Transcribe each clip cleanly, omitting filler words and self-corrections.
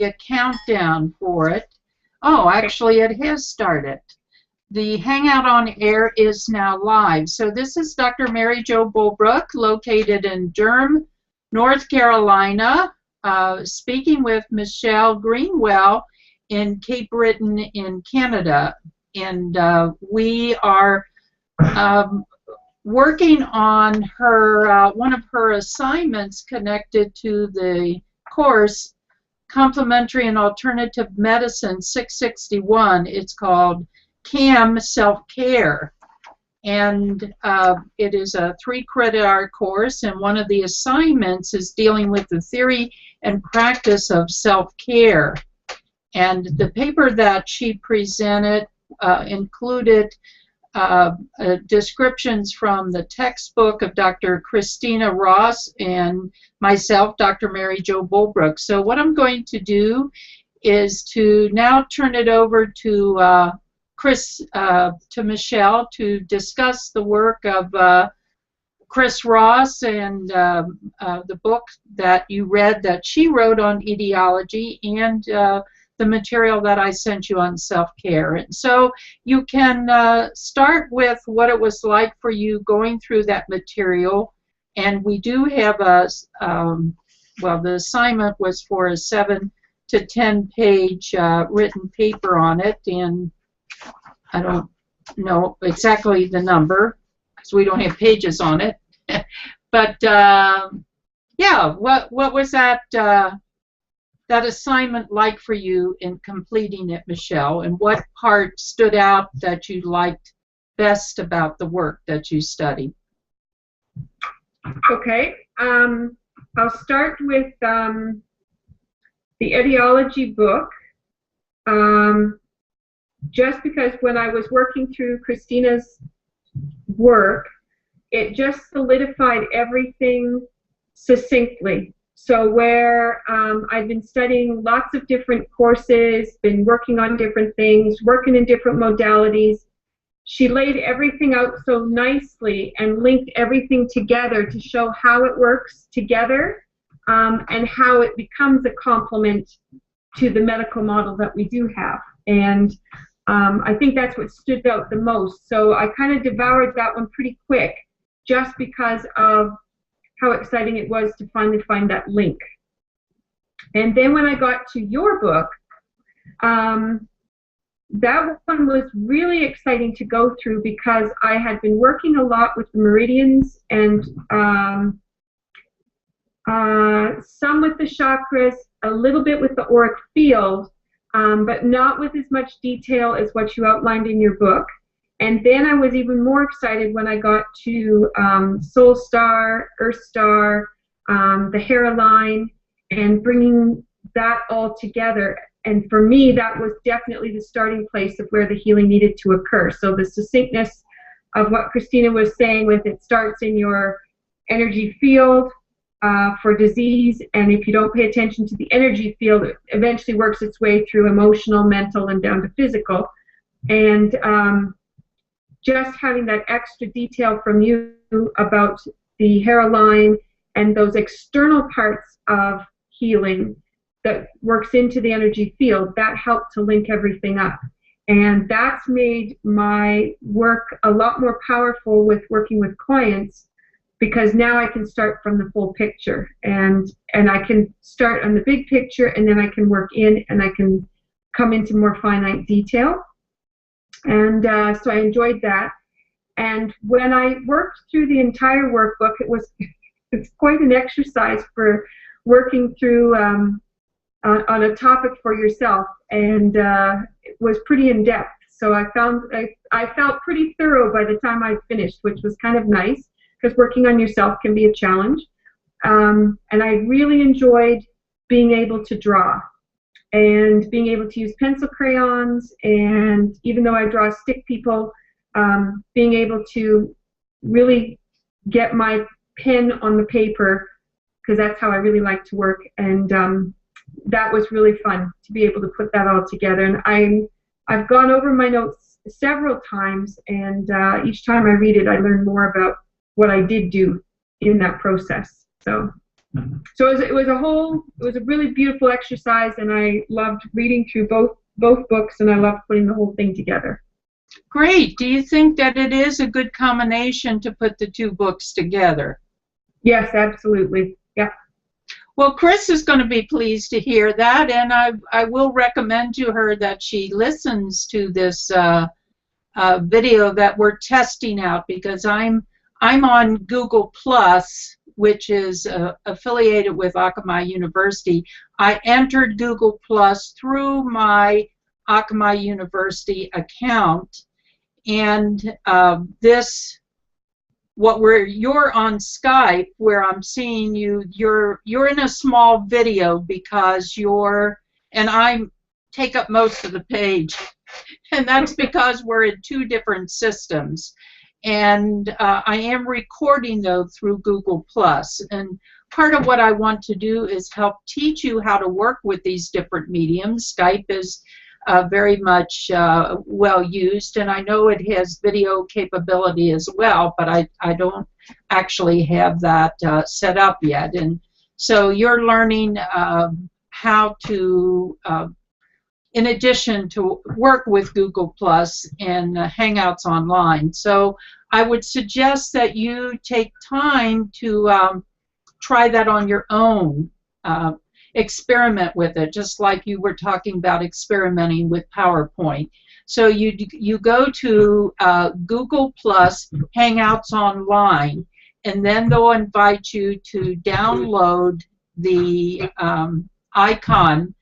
a countdown for it. Oh, actually, it has started. The Hangout on Air is now live. So this is Dr. Mary Jo Bulbrook, located in Durham, North Carolina, speaking with Michelle Greenwell in Cape Breton in Canada. And we are working on her one of her assignments connected to the course Complementary and Alternative Medicine 661. It's called CAM Self-Care, and it is a 3-credit-hour course, and one of the assignments is dealing with the theory and practice of self-care. And the paper that she presented included descriptions from the textbook of Dr. Christina Ross and myself, Dr. Mary Jo Bulbrook. So what I'm going to do is to now turn it over to Michelle to discuss the work of Chris Ross and the book that you read that she wrote on etiology, and the material that I sent you on self-care. And so you can start with what it was like for you going through that material. And we do have a, well, the assignment was for a 7 to 10 page written paper on it. And I don't know exactly the number because we don't have pages on it. But yeah, what was that assignment like for you in completing it, Michelle? And what part stood out that you liked best about the work that you studied? Okay, I'll start with the etiology book. Just because when I was working through Christina's work, it just solidified everything succinctly. So where I've been studying lots of different courses, been working on different things, working in different modalities, she laid everything out so nicely and linked everything together to show how it works together and how it becomes a complement to the medical model that we do have. And I think that's what stood out the most. So I kind of devoured that one pretty quick just because of how exciting it was to finally find that link. And then when I got to your book, that one was really exciting to go through because I had been working a lot with the meridians and some with the chakras, a little bit with the auric field, but not with as much detail as what you outlined in your book. And then I was even more excited when I got to Soul Star, Earth Star, the hairline, and bringing that all together. And for me, that was definitely the starting place of where the healing needed to occur. So the succinctness of what Christina was saying with it starts in your energy field for disease, and if you don't pay attention to the energy field, it eventually works its way through emotional, mental, and down to physical. And just having that extra detail from you about the hairline and those external parts of healing that works into the energy field, that helped to link everything up. And that's made my work a lot more powerful with working with clients, because now I can start from the full picture, and I can start on the big picture, and then I can work in and I can come into more finite detail. And so I enjoyed that. And when I worked through the entire workbook, it's quite an exercise for working through on a topic for yourself, and it was pretty in depth. So I felt pretty thorough by the time I finished, which was kind of nice, because working on yourself can be a challenge. And I really enjoyed being able to draw and being able to use pencil crayons, and even though I draw stick people, being able to really get my pen on the paper, because that's how I really like to work. And that was really fun to be able to put that all together. And I've gone over my notes several times, and each time I read it, I learn more about what I did do in that process. So So it was a really beautiful exercise, and I loved reading through both books, and I loved putting the whole thing together. Great. Do you think that it is a good combination to put the two books together? Yes, absolutely. Yeah. Well, Chris is going to be pleased to hear that, and I will recommend to her that she listens to this video that we're testing out, because I'm on Google Plus, which is affiliated with Akamai University. I entered Google Plus through my Akamai University account, and you're on Skype, where I'm seeing you. You're in a small video because and I take up most of the page, and that's because we're in two different systems. And I am recording, though, through Google Plus. And part of what I want to do is help teach you how to work with these different mediums. Skype is very much well used, and I know it has video capability as well, but I don't actually have that set up yet. And so you're learning how to, in addition to work with Google Plus and Hangouts online. So I would suggest that you take time to try that on your own. Experiment with it, just like you were talking about experimenting with PowerPoint. So you go to Google Plus Hangouts Online, and then they'll invite you to download the icon,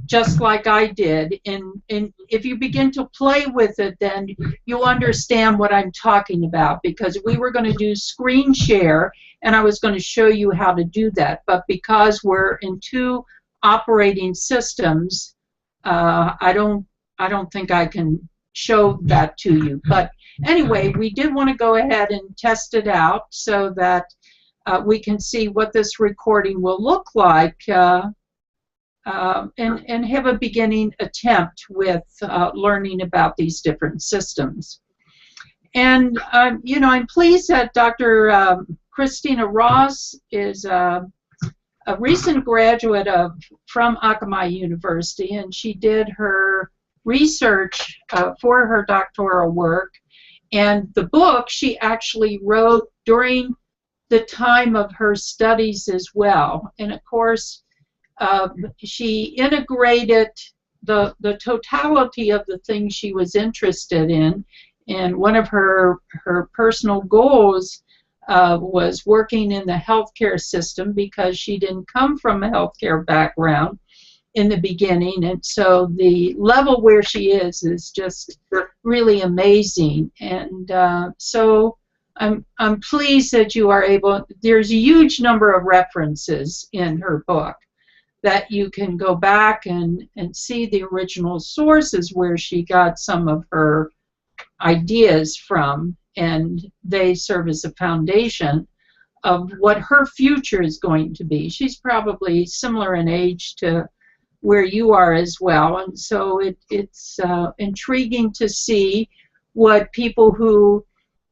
just like I did. And if you begin to play with it, then you'll understand what I'm talking about, because we were going to do screen share, and I was going to show you how to do that. But because we're in two operating systems, I don't think I can show that to you. But anyway, we did want to go ahead and test it out so that we can see what this recording will look like, and have a beginning attempt with learning about these different systems. And you know, I'm pleased that Dr. Christina Ross is a recent graduate from Akamai University, and she did her research for her doctoral work. And the book she actually wrote during the time of her studies as well. And of course, she integrated the totality of the things she was interested in. And one of her personal goals was working in the healthcare system, because she didn't come from a healthcare background in the beginning. And so the level where she is just really amazing. And so I'm pleased that you are able. There's a huge number of references in her book that you can go back and see the original sources where she got some of her ideas from, and they serve as a foundation of what her future is going to be. She's probably similar in age to where you are as well, and so it's intriguing to see what people who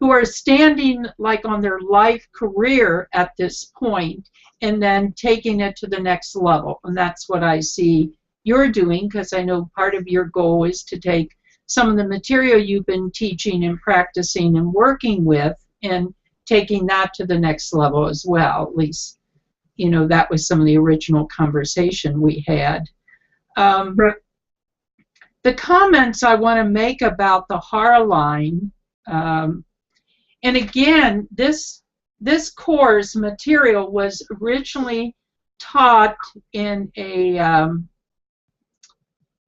are standing like on their life career at this point, and then taking it to the next level. And that's what I see you're doing, because I know part of your goal is to take some of the material you've been teaching and practicing and working with, and taking that to the next level as well. At least, you know, that was some of the original conversation we had. The comments I want to make about the HAR line, and again, this course material was originally taught in a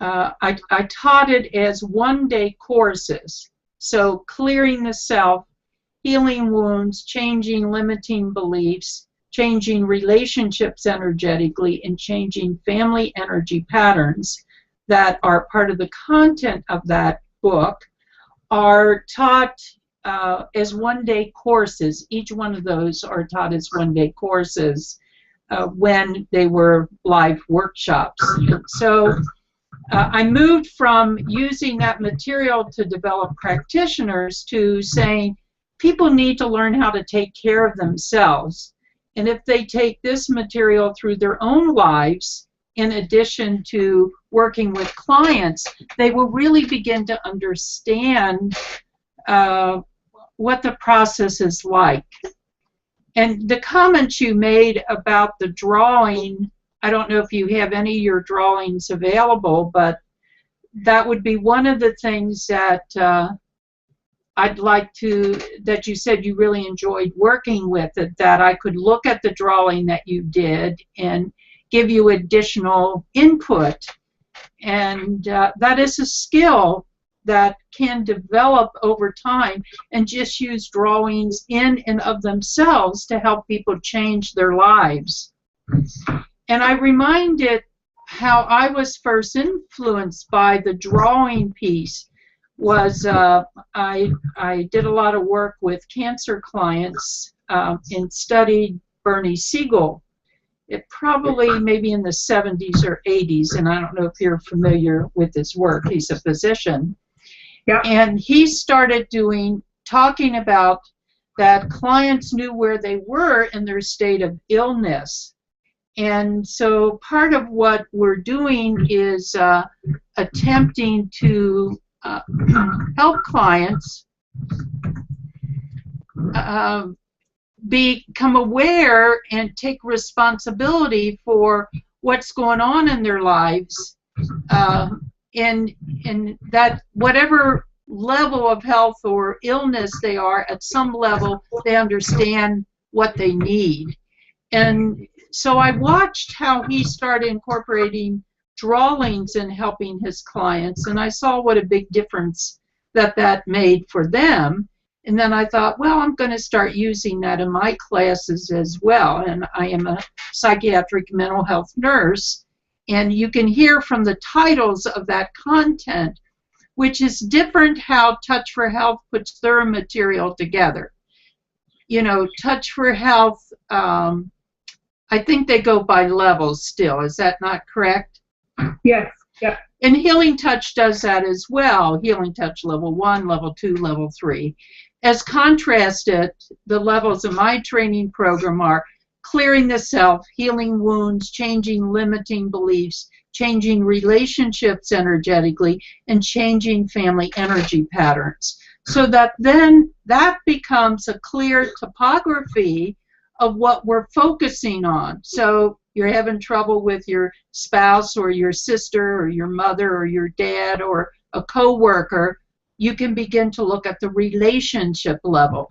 I taught it as one-day courses. So clearing the self, healing wounds, changing limiting beliefs, changing relationships energetically, and changing family energy patterns that are part of the content of that book are taught as one-day courses. Each one of those are taught as one-day courses when they were live workshops. So I moved from using that material to develop practitioners to saying people need to learn how to take care of themselves. And if they take this material through their own lives, in addition to working with clients, they will really begin to understand what the process is like. And the comments you made about the drawing, I don't know if you have any of your drawings available, but that would be one of the things that I'd like to, that you said you really enjoyed working with it, that I could look at the drawing that you did and give you additional input. And that is a skill that can develop over time, and just use drawings in and of themselves to help people change their lives. And I reminded how I was first influenced by the drawing piece was I did a lot of work with cancer clients and studied Bernie Siegel. It probably maybe in the 70s or 80s, and I don't know if you're familiar with his work. He's a physician. Yeah. And he started talking about that clients knew where they were in their state of illness. And so part of what we're doing is attempting to help clients become aware and take responsibility for what's going on in their lives, and that whatever level of health or illness they are, at some level they understand what they need. And so I watched how he started incorporating drawings in helping his clients, and I saw what a big difference that made for them. And then I thought, well, I'm going to start using that in my classes as well. And I am a psychiatric mental health nurse, and you can hear from the titles of that content, which is different how Touch for Health puts their material together. You know, Touch for Health, I think they go by levels still. Is that not correct? Yes. Yeah. And Healing Touch does that as well. Healing Touch level 1, level 2, level 3. As contrasted, the levels of my training program are clearing the self, healing wounds, changing limiting beliefs, changing relationships energetically, and changing family energy patterns. So that then that becomes a clear topography of what we're focusing on. So you're having trouble with your spouse or your sister or your mother or your dad or a coworker, you can begin to look at the relationship level.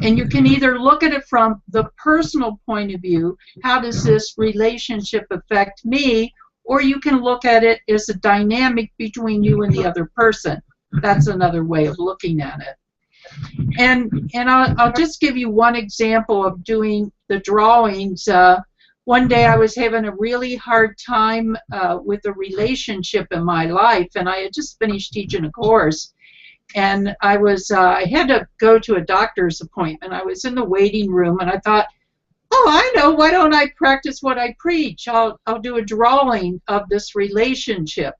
And you can either look at it from the personal point of view, how does this relationship affect me, or you can look at it as a dynamic between you and the other person. That's another way of looking at it. And I'll just give you one example of doing the drawings. One day I was having a really hard time with a relationship in my life, and I had just finished teaching a course. And I had to go to a doctor's appointment. I was in the waiting room, and I thought, oh, I know, why don't I practice what I preach? I'll do a drawing of this relationship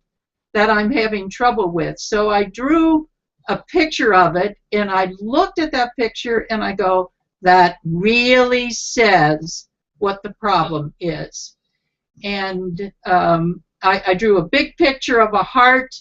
that I'm having trouble with. So I drew a picture of it, and I looked at that picture, and I go, that really says what the problem is. And I drew a big picture of a heart,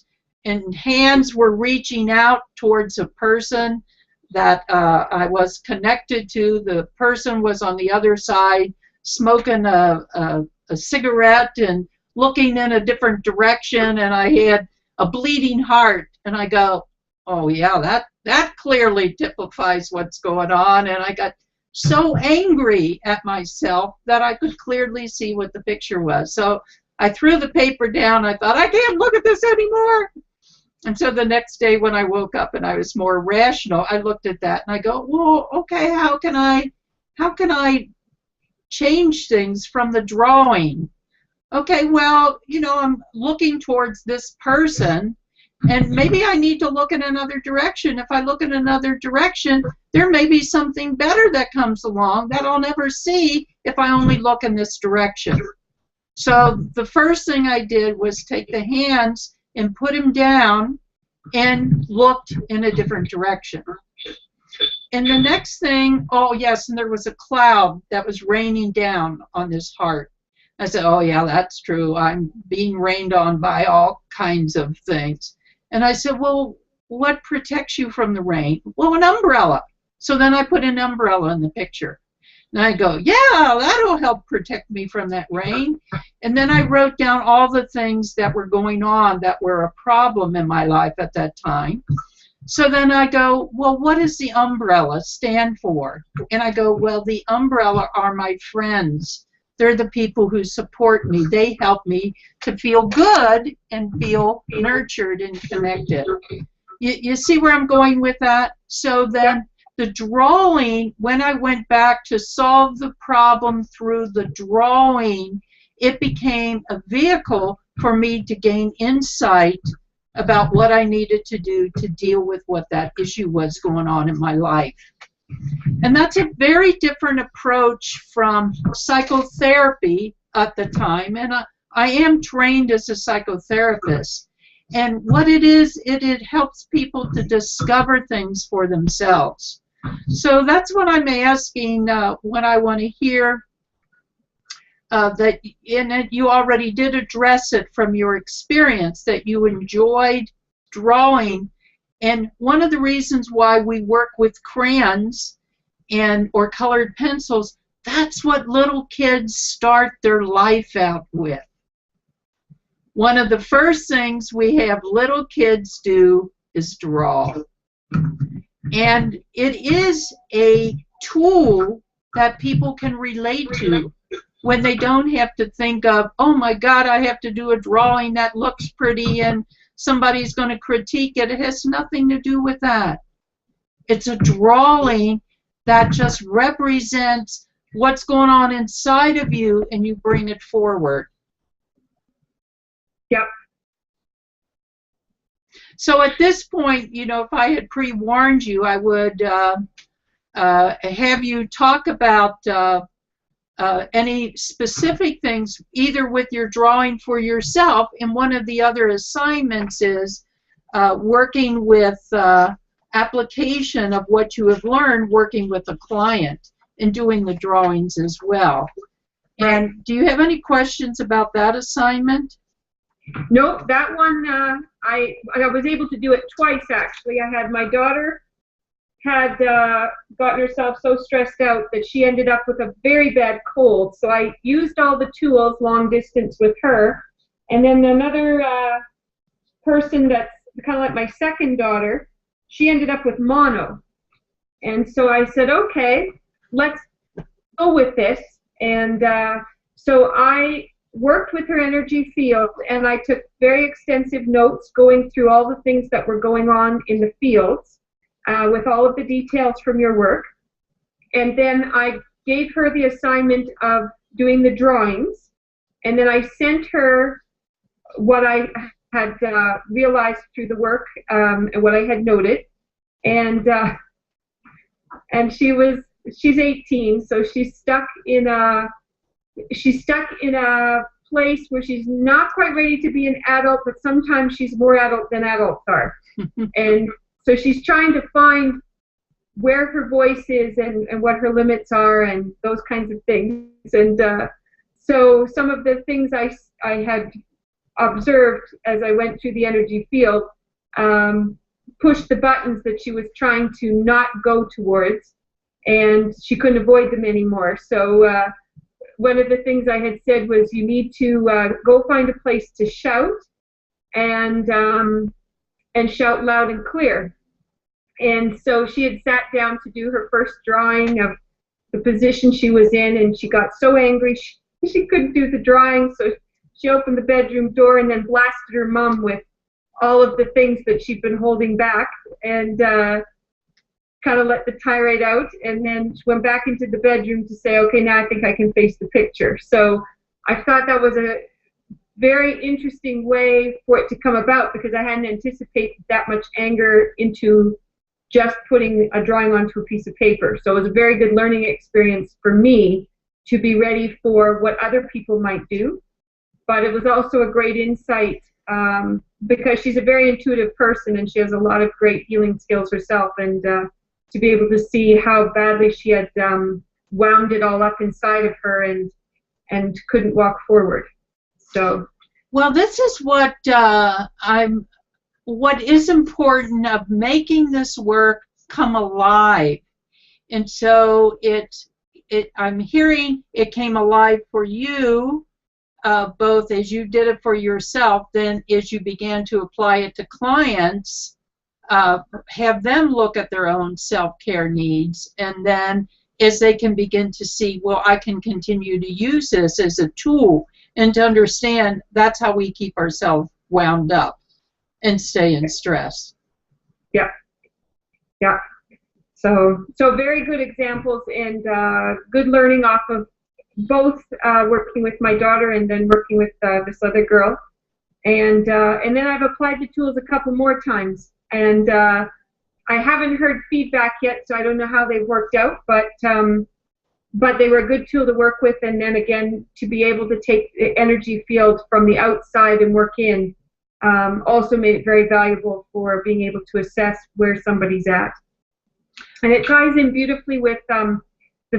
and hands were reaching out towards a person that I was connected to. The person was on the other side smoking a cigarette and looking in a different direction, and I had a bleeding heart. And I go, oh yeah, that clearly typifies what's going on. And I got so angry at myself that I could clearly see what the picture was. So I threw the paper down. I thought, I can't look at this anymore. And so the next day when I woke up and I was more rational, I looked at that and I go, well, okay, how can I change things from the drawing? Okay, well, you know, I'm looking towards this person, and maybe I need to look in another direction. If I look in another direction, there may be something better that comes along that I'll never see if I only look in this direction. So the first thing I did was take the hands and put him down and looked in a different direction. And the next thing, oh yes, and there was a cloud that was raining down on this heart. I said, oh yeah, that's true. I'm being rained on by all kinds of things. And I said, well, what protects you from the rain? Well, an umbrella. So then I put an umbrella in the picture. And I go, yeah, that'll help protect me from that rain. And then I wrote down all the things that were going on that were a problem in my life at that time. So then I go, well, what does the umbrella stand for? And I go, well, the umbrella are my friends. They're the people who support me. They help me to feel good and feel nurtured and connected. You see where I'm going with that? So then the drawing, when I went back to solve the problem through the drawing, it became a vehicle for me to gain insight about what I needed to do to deal with what that issue was going on in my life. And that's a very different approach from psychotherapy at the time. And I am trained as a psychotherapist. And what it is, it helps people to discover things for themselves. So that's what I'm asking when I want to hear that, and you already did address it from your experience, that you enjoyed drawing. And one of the reasons why we work with crayons or colored pencils, that's what little kids start their life out with. One of the first things we have little kids do is draw. And it is a tool that people can relate to when they don't have to think of, oh my God, I have to do a drawing that looks pretty and somebody's going to critique it. It has nothing to do with that. It's a drawing that just represents what's going on inside of you, and you bring it forward. Yep. So at this point, you know, if I had pre-warned you, I would have you talk about any specific things, either with your drawing for yourself, and one of the other assignments is working with application of what you have learned working with a client and doing the drawings as well. And do you have any questions about that assignment? Nope, that one I was able to do it twice actually. I had my daughter had gotten herself so stressed out that she ended up with a very bad cold. So I used all the tools long distance with her. And then another person that's kind of like my second daughter, she ended up with mono. And so I said, okay, let's go with this. And so I worked with her energy field, and I took very extensive notes going through all the things that were going on in the fields with all of the details from your work. And then I gave her the assignment of doing the drawings, and then I sent her what I had realized through the work and what I had noted. And she's 18, so she's stuck in a place where she's not quite ready to be an adult, but sometimes she's more adult than adults are. And so she's trying to find where her voice is and what her limits are and those kinds of things. And so some of the things I had observed as I went through the energy field pushed the buttons that she was trying to not go towards, and she couldn't avoid them anymore. So one of the things I had said was, you need to go find a place to shout and shout loud and clear. And so she had sat down to do her first drawing of the position she was in, and she got so angry she couldn't do the drawing, so she opened the bedroom door and then blasted her mom with all of the things that she'd been holding back, and kind of let the tirade out, and then she went back into the bedroom to say, okay, now I think I can face the picture. So I thought that was a very interesting way for it to come about, because I hadn't anticipated that much anger into just putting a drawing onto a piece of paper. So it was a very good learning experience for me to be ready for what other people might do. But it was also a great insight because she's a very intuitive person, and she has a lot of great healing skills herself. And to be able to see how badly she had wound it all up inside of her and couldn't walk forward. So, well, this is what what is important of making this work come alive. And so I'm hearing it came alive for you, both as you did it for yourself, then as you began to apply it to clients, have them look at their own self-care needs, and then as they can begin to see, well, I can continue to use this as a tool, and to understand that's how we keep ourselves wound up and stay in stress. Yeah. Yeah. So very good examples and good learning off of both working with my daughter and then working with this other girl. And then I've applied the tools a couple more times. And I haven't heard feedback yet, so I don't know how they've worked out. But they were a good tool to work with. And then again, to be able to take the energy field from the outside and work in also made it very valuable for being able to assess where somebody's at. And it ties in beautifully with the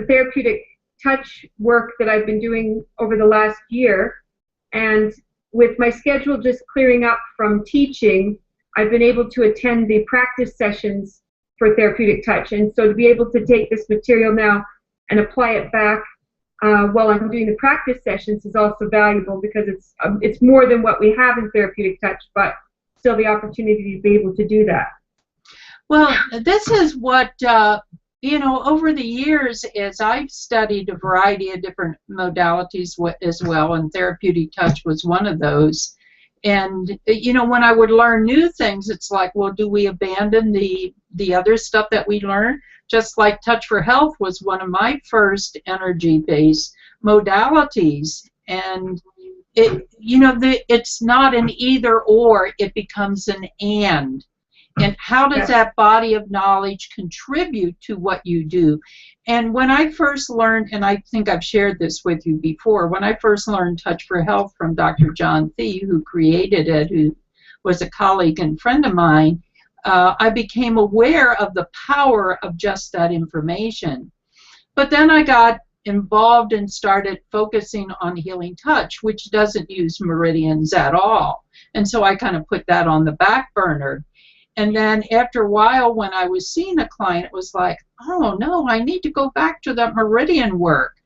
therapeutic touch work that I've been doing over the last year. And with my schedule just clearing up from teaching, I've been able to attend the practice sessions for therapeutic touch. And so to be able to take this material now and apply it back while I'm doing the practice sessions is also valuable, because it's more than what we have in therapeutic touch, but still the opportunity to be able to do that. Well, this is what, over the years, as I've studied a variety of different modalities as well, and therapeutic touch was one of those. And, when I would learn new things, it's like, well, do we abandon the other stuff that we learned? Just like Touch for Health was one of my first energy-based modalities. And, it's not an either or, it becomes an and. And how does that body of knowledge contribute to what you do? And when I first learned, and I think I've shared this with you before, when I first learned Touch for Health from Dr. John Thie, who created it, who was a colleague and friend of mine, I became aware of the power of just that information. But then I got involved and started focusing on healing touch, which doesn't use meridians at all. And so I kind of put that on the back burner. And then after a while, when I was seeing a client, it was like, oh, no, I need to go back to that meridian work.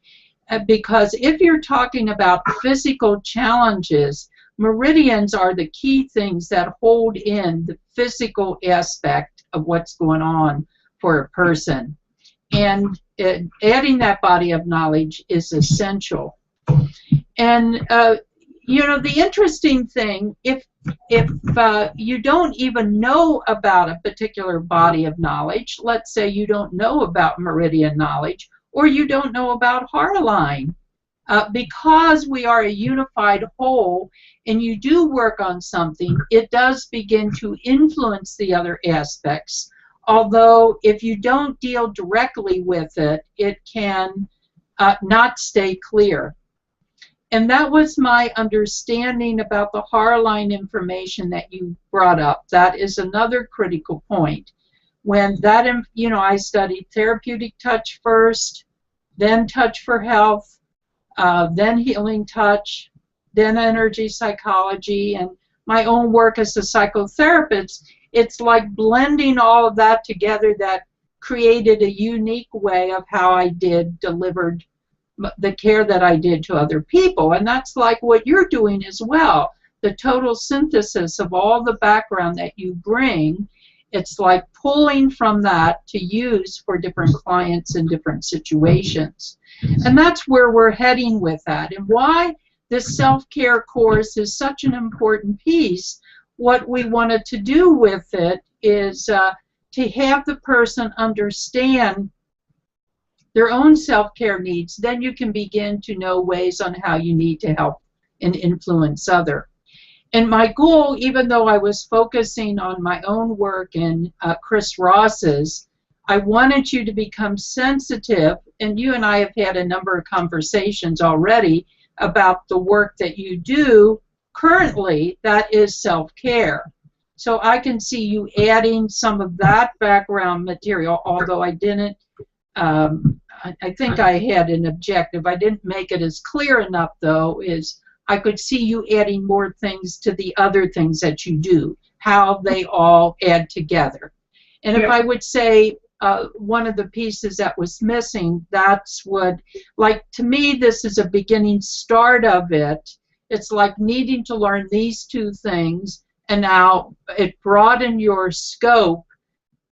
Because if you're talking about physical challenges, meridians are the key things that hold in the physical aspect of what's going on for a person. And adding that body of knowledge is essential. And, the interesting thing, if you don't even know about a particular body of knowledge, let's say you don't know about meridian knowledge, or you don't know about Heartline, because we are a unified whole and you do work on something, it does begin to influence the other aspects. Although if you don't deal directly with it, it can not stay clear. And that was my understanding about the Heartline information that you brought up. That is another critical point. When that, I studied therapeutic touch first, then Touch for Health, then healing touch, then energy psychology, and my own work as a psychotherapist. It's like blending all of that together that created a unique way of how I delivered the care that I did to other people. And that's like what you're doing as well. The total synthesis of all the background that you bring, it's like pulling from that to use for different clients in different situations. And that's where we're heading with that. And why this self-care course is such an important piece. What we wanted to do with it is to have the person understand their own self-care needs. Then you can begin to know ways on how you need to help and influence others. And my goal, even though I was focusing on my own work and Chris Ross's, I wanted you to become sensitive, and you and I have had a number of conversations already about the work that you do currently that is self-care. So I can see you adding some of that background material, although I didn't, I think I had an objective. I didn't make it as clear enough, though, is I could see you adding more things to the other things that you do, how they all add together. And if I would say one of the pieces that was missing, that's what, like, to me, this is a beginning start of it. It's like needing to learn these two things, and now it broadened your scope,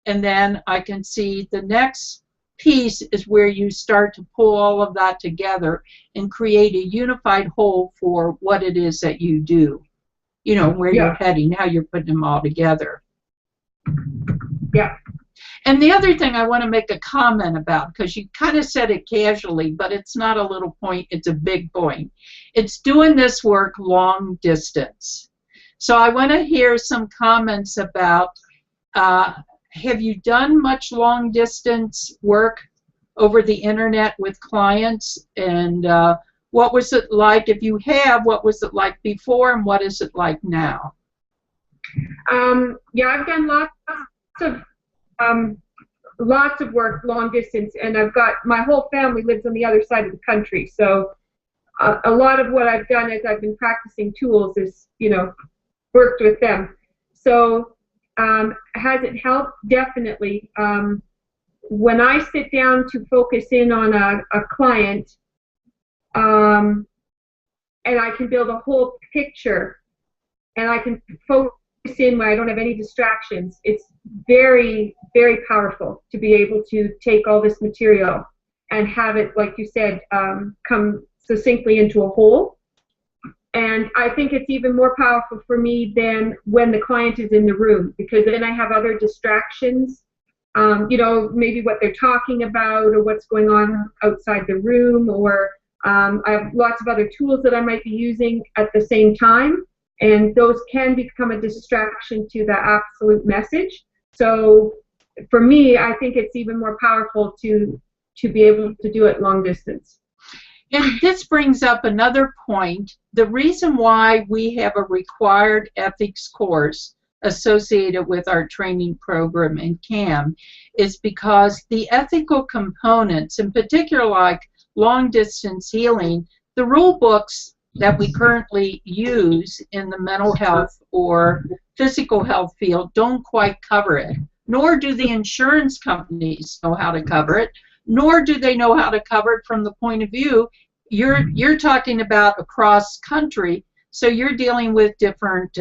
and then I can see the next piece is where you start to pull all of that together and create a unified whole for what it is that you do. You know, where you're heading, how you're putting them all together. Yeah. And the other thing I want to make a comment about, because you kind of said it casually, but it's not a little point, it's a big point. It's doing this work long distance. So I want to hear some comments about, have you done much long distance work over the internet with clients? And what was it like? If you have, what was it like before, and what is it like now? Yeah, I've done lots of work long distance, and I've got, my whole family lives on the other side of the country, so a lot of what I've done as I've been practicing tools is, you know, worked with them. So has it helped? Definitely. When I sit down to focus in on a client, and I can build a whole picture, and I can focus in where I don't have any distractions, it's very, very powerful to be able to take all this material and have it, like you said, come succinctly into a whole. And I think it's even more powerful for me than when the client is in the room, because then I have other distractions, you know, maybe what they're talking about or what's going on outside the room, or I have lots of other tools that I might be using at the same time, and those can become a distraction to the absolute message. So for me, I think it's even more powerful to be able to do it long distance. And this brings up another point. The reason why we have a required ethics course associated with our training program in CAM is because the ethical components, in particular like long distance healing, the rule books that we currently use in the mental health or physical health field don't quite cover it, nor do the insurance companies know how to cover it, nor do they know how to cover it from the point of view you're talking about across country. So you're dealing with different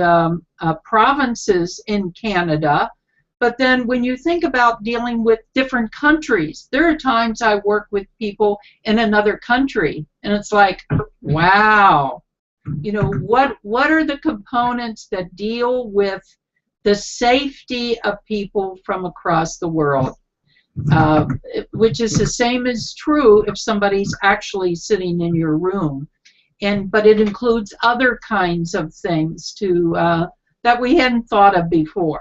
provinces in Canada, but then when you think about dealing with different countries, there are times I work with people in another country, and it's like, wow, you know, what are the components that deal with the safety of people from across the world? Which is the same as true if somebody's actually sitting in your room, but it includes other kinds of things that we hadn't thought of before.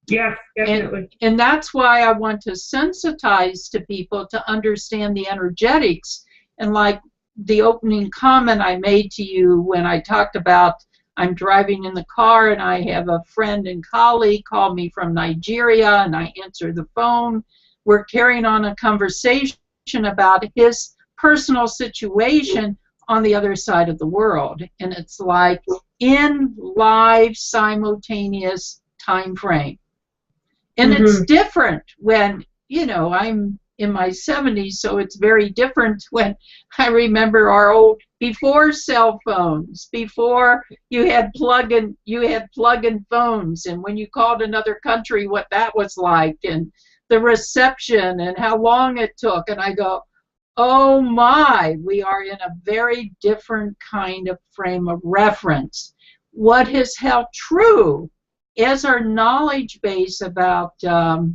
Yes, definitely. And that's why I want to sensitize to people to understand the energetics. And like the opening comment I made to you when I talked about I'm driving in the car and I have a friend and colleague call me from Nigeria, and I answer the phone. We're carrying on a conversation about his personal situation on the other side of the world. And it's like in live simultaneous time frame. And it's different when, you know, I'm in my 70s, so it's very different when I remember our old, before cell phones, before you had plug-in phones, and when you called another country, what that was like, and the reception and how long it took. And I go, oh my, we are in a very different kind of frame of reference. What has held true as our knowledge base about the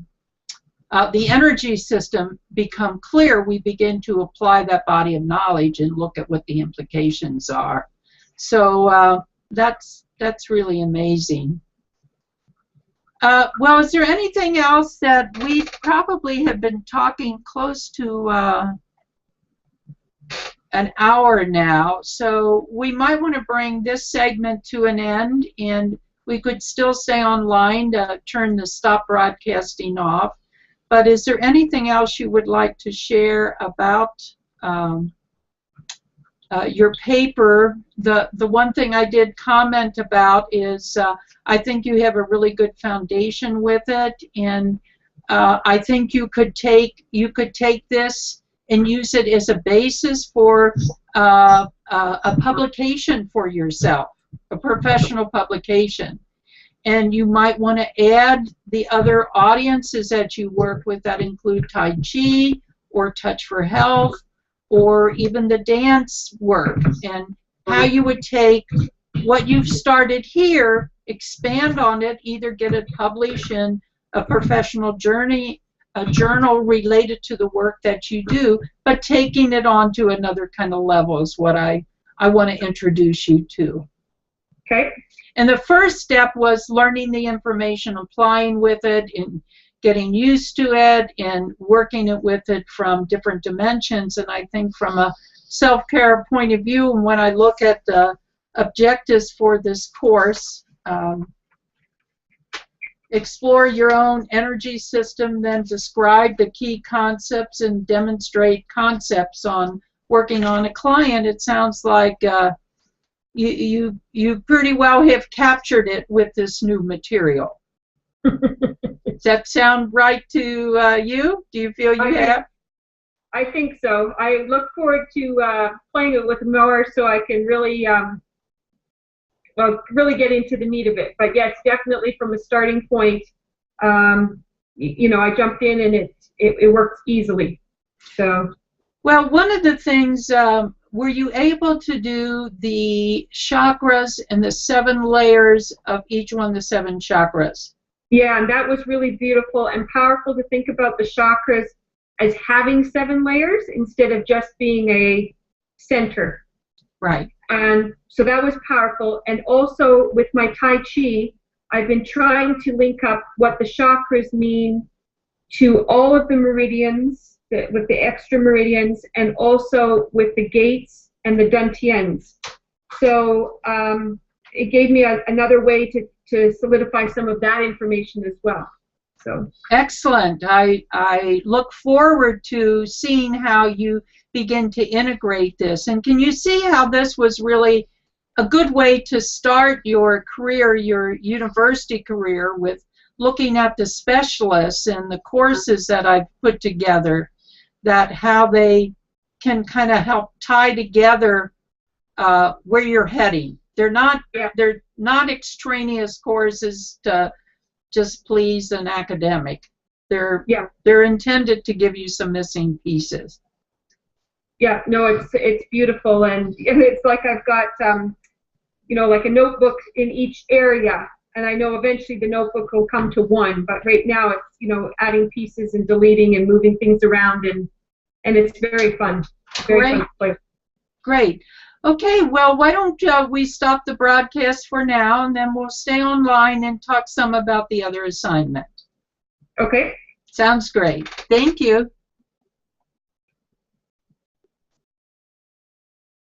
energy system become clear, we begin to apply that body of knowledge and look at what the implications are. So that's really amazing. Well, is there anything else that we probably have been talking close to an hour now, so we might want to bring this segment to an end, and we could still stay online to turn the stop broadcasting off. But is there anything else you would like to share about your paper? The one thing I did comment about is I think you have a really good foundation with it, and I think you could take this and use it as a basis for a publication for yourself, a professional publication. And you might want to add the other audiences that you work with that include Tai Chi or Touch for Health or even the dance work, and how you would take what you've started here, expand on it, either get it published in a professional journal related to the work that you do, but taking it on to another kind of level is what I want to introduce you to. Okay. And the first step was learning the information, applying with it, and getting used to it, and working it with it from different dimensions. And I think from a self-care point of view, and when I look at the objectives for this course, explore your own energy system, then describe the key concepts and demonstrate concepts on working on a client. It sounds like you pretty well have captured it with this new material. Does that sound right to you? Do you feel you have? I think so. I look forward to playing it with more so I can really really get into the meat of it. But yes, definitely from a starting point, you know, I jumped in and it works easily. So. Well, one of the things, were you able to do the chakras and the 7 layers of each one of the 7 chakras? Yeah, and that was really beautiful and powerful to think about the chakras as having 7 layers instead of just being a center. Right. And so that was powerful. And also with my Tai Chi, I've been trying to link up what the chakras mean to all of the meridians, with the extra meridians, and also with the gates and the dantians. So it gave me another way to solidify some of that information as well. So excellent. I look forward to seeing how you begin to integrate this. And can you see how this was really a good way to start your career, your university career, with looking at the specialists and the courses that I've put together, that how they can kind of help tie together where you're heading. They're not extraneous courses to just please an academic. They're intended to give you some missing pieces. Yeah, no, it's beautiful, and it's like I've got you know, like a notebook in each area, and I know eventually the notebook will come to one, but right now it's, you know, adding pieces and deleting and moving things around, and it's very fun. Very fun to play. Great. Okay, well, why don't we stop the broadcast for now, and then we'll stay online and talk some about the other assignment. Okay. Sounds great. Thank you.